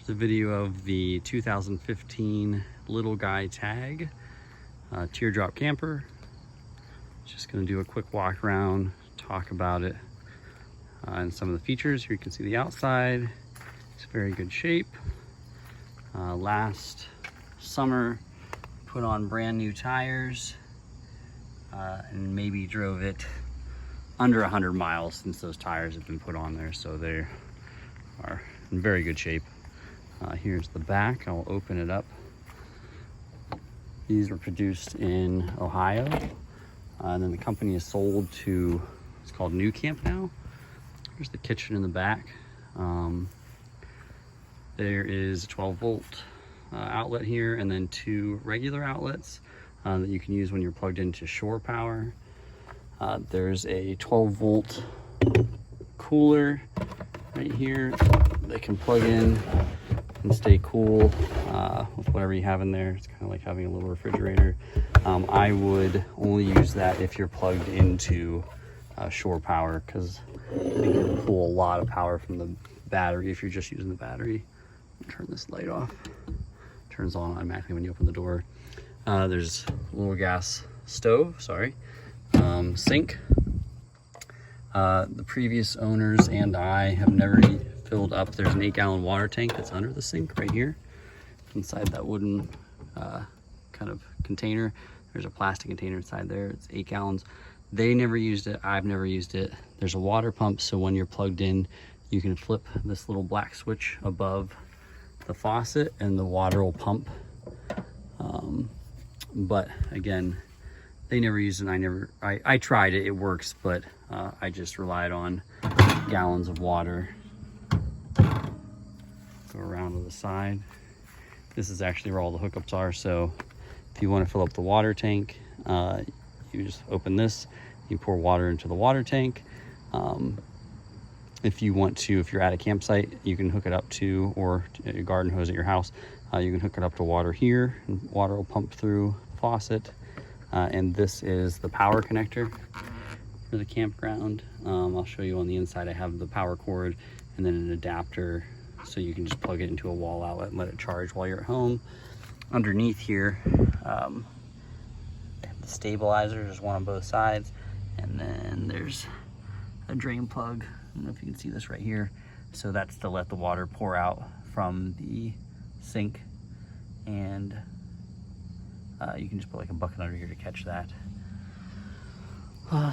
There's a video of the 2015 little guy tag, teardrop camper. Just gonna do a quick walk around, talk about it and some of the features. Here you can see the outside. It's very good shape. Last summer, put on brand new tires and maybe drove it under 100 miles since those tires have been put on there, so they are in very good shape. Here's the back. I'll open it up. These were produced in Ohio, and then the company is sold to, it's called New Camp now. Here's the kitchen in the back. There is a 12-volt outlet here, and then 2 regular outlets that you can use when you're plugged into shore power. There's a 12-volt cooler right here that can plug in and stay cool with whatever you have in there. It's kind of like having a little refrigerator. I would only use that if you're plugged into shore power, because I think you can pull a lot of power from the battery if you're just using the battery. Turn this light off. Turns on automatically when you open the door. There's a little gas stove, sink. The previous owners and I have never filled up. There's an 8-gallon water tank that's under the sink right here. Inside that wooden kind of container, there's a plastic container inside there. It's 8 gallons. They never used it. I've never used it. There's a water pump, so when you're plugged in, you can flip this little black switch above the faucet and the water will pump. But again, they never used it. I tried it, it works, but I just relied on gallons of water. Go around to the side. This is actually where all the hookups are, so if you want to fill up the water tank, you just open this, you pour water into the water tank. If you want to, if you're at a campsite, you can hook it up to, or a garden hose at your house, you can hook it up to water here, and water will pump through the faucet. And this is the power connector for the campground. I'll show you on the inside. I have the power cord and then an adapter, so you can just plug it into a wall outlet and let it charge while you're at home. Underneath here, the stabilizer, there's one on both sides, and then there's a drain plug. I don't know if you can see this right here. So that's to let the water pour out from the sink, and you can just put like a bucket under here to catch that.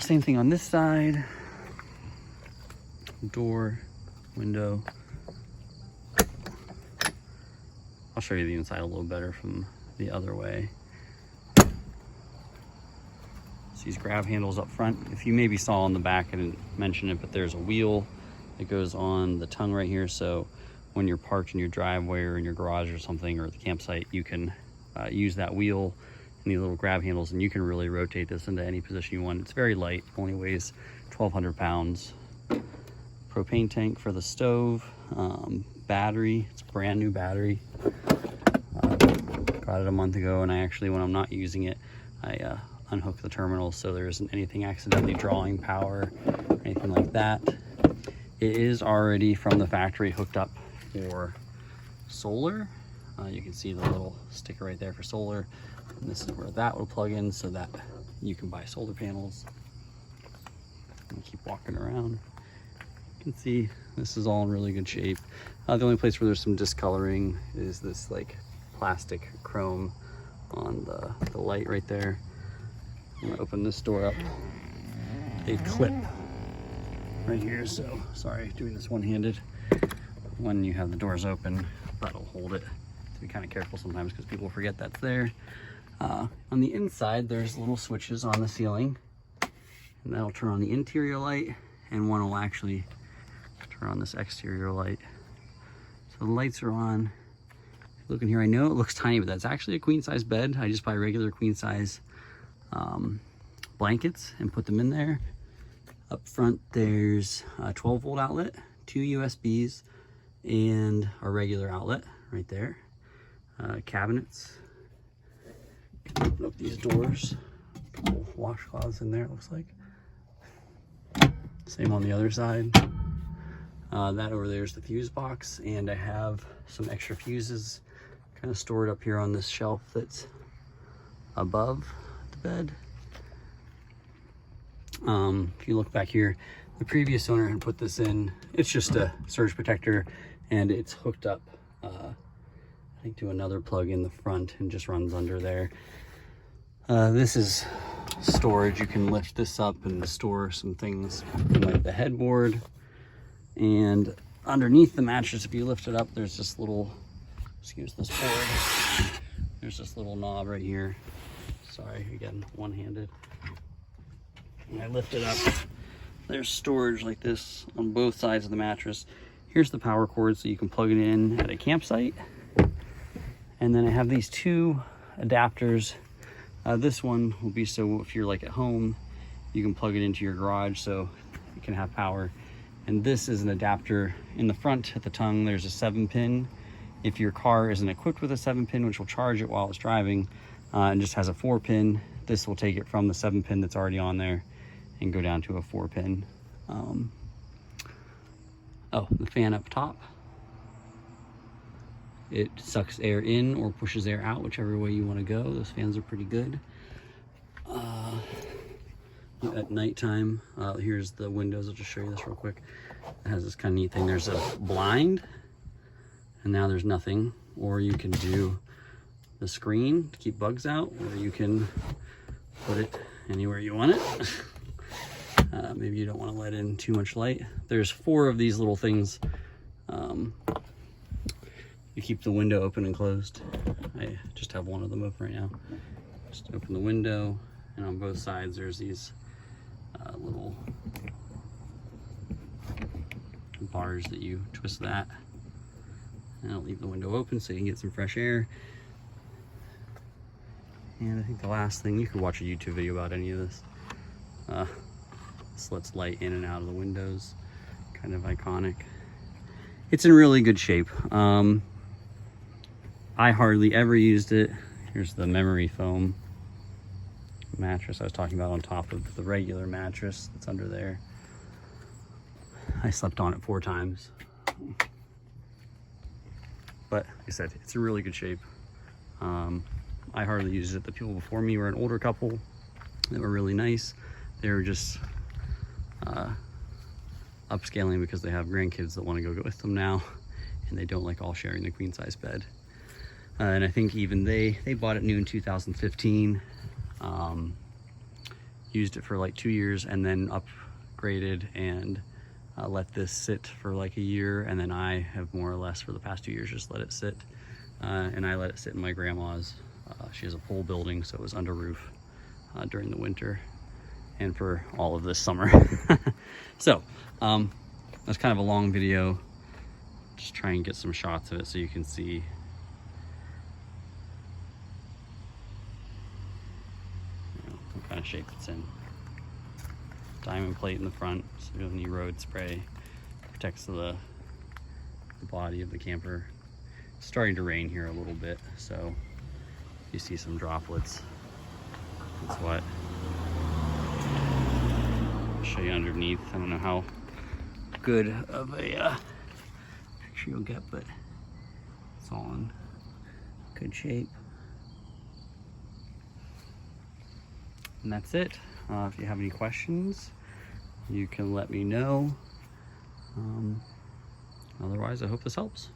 Same thing on this side. Door, window. I'll show you the inside a little better from the other way. These grab handles up front. If you maybe saw on the back, I didn't mention it, but there's a wheel that goes on the tongue right here. So when you're parked in your driveway or in your garage or something, or at the campsite, you can use that wheel and these little grab handles, and you can really rotate this into any position you want. It's very light, only weighs 1,200 pounds. Propane tank for the stove. Battery, it's a brand new battery. Got it a month ago, and I actually, when I'm not using it, I unhook the terminals so there isn't anything accidentally drawing power or anything like that. It is already from the factory hooked up for solar. You can see the little sticker right there for solar, and this is where that will plug in so that you can buy solar panels. And keep walking around. You can see this is all in really good shape. The only place where there's some discoloring is this like plastic chrome on the light right there. I'm gonna open this door up. They clip right here, so sorry, doing this one-handed. When you have the doors open, that'll hold it. So be kind of careful sometimes because people forget that's there. On the inside, there's little switches on the ceiling, and that'll turn on the interior light, and one will actually turn on this exterior light. So the lights are on. Look in here, I know it looks tiny, but that's actually a queen size bed. I just buy regular queen size blankets and put them in there. Up front, there's a 12-volt outlet, 2 USBs, and a regular outlet right there. Cabinets. Open up these doors. A couple washcloths in there, it looks like. Same on the other side. That over there is the fuse box, and I have some extra fuses kind of stored up here on this shelf that's above the bed. If you look back here, the previous owner had put this in. It's just a surge protector, and it's hooked up, I think, to another plug in the front and just runs under there. This is storage. You can lift this up and store some things like the headboard. And underneath the mattress, if you lift it up, there's this little, excuse this board, there's this little knob right here. Sorry, again, one-handed. When I lift it up, there's storage like this on both sides of the mattress. Here's the power cord, so you can plug it in at a campsite. And then I have these two adapters. This one will be so if you're like at home, you can plug it into your garage so you can have power. And this is an adapter in the front at the tongue. There's a 7-pin. If your car isn't equipped with a 7-pin, which will charge it while it's driving, and just has a 4-pin, this will take it from the 7-pin that's already on there and go down to a 4-pin. Oh, the fan up top. It sucks air in or pushes air out, whichever way you want to go. Those fans are pretty good. At nighttime, here's the windows. I'll just show you this real quick. It has this kind of neat thing. There's a blind, and now there's nothing. Or you can do the screen to keep bugs out, or you can put it anywhere you want it. Maybe you don't want to let in too much light. There's 4 of these little things. You keep the window open and closed. I just have one of them open right now. Just open the window, and on both sides there's these little bars that you twist that, and I'll leave the window open so you can get some fresh air. And I think the last thing, you could watch a YouTube video about any of this. This lets light in and out of the windows, kind of iconic. It's in really good shape. I hardly ever used it. Here's the memory foam mattress I was talking about on top of the regular mattress that's under there. I slept on it 4 times. But like I said, it's in really good shape. I hardly used it. The people before me were an older couple that were really nice. They were just upscaling because they have grandkids that want to go with them now, and they don't like all sharing the queen size bed. And I think even they bought it new in 2015, used it for like 2 years, and then upgraded and let this sit for like a year. And then I have more or less for the past 2 years just let it sit. And I let it sit in my grandma's. She has a pole building, so it was under roof during the winter and for all of this summer. So that's kind of a long video. Just try and get some shots of it so you can see. What kind of shape it's in. Diamond plate in the front, so you don't need road spray. Protects the body of the camper. It's starting to rain here a little bit, so you see some droplets. That's what. I'll show you underneath. I don't know how good of a picture you'll get, but it's all in good shape. And that's it. If you have any questions, you can let me know. Otherwise, I hope this helps.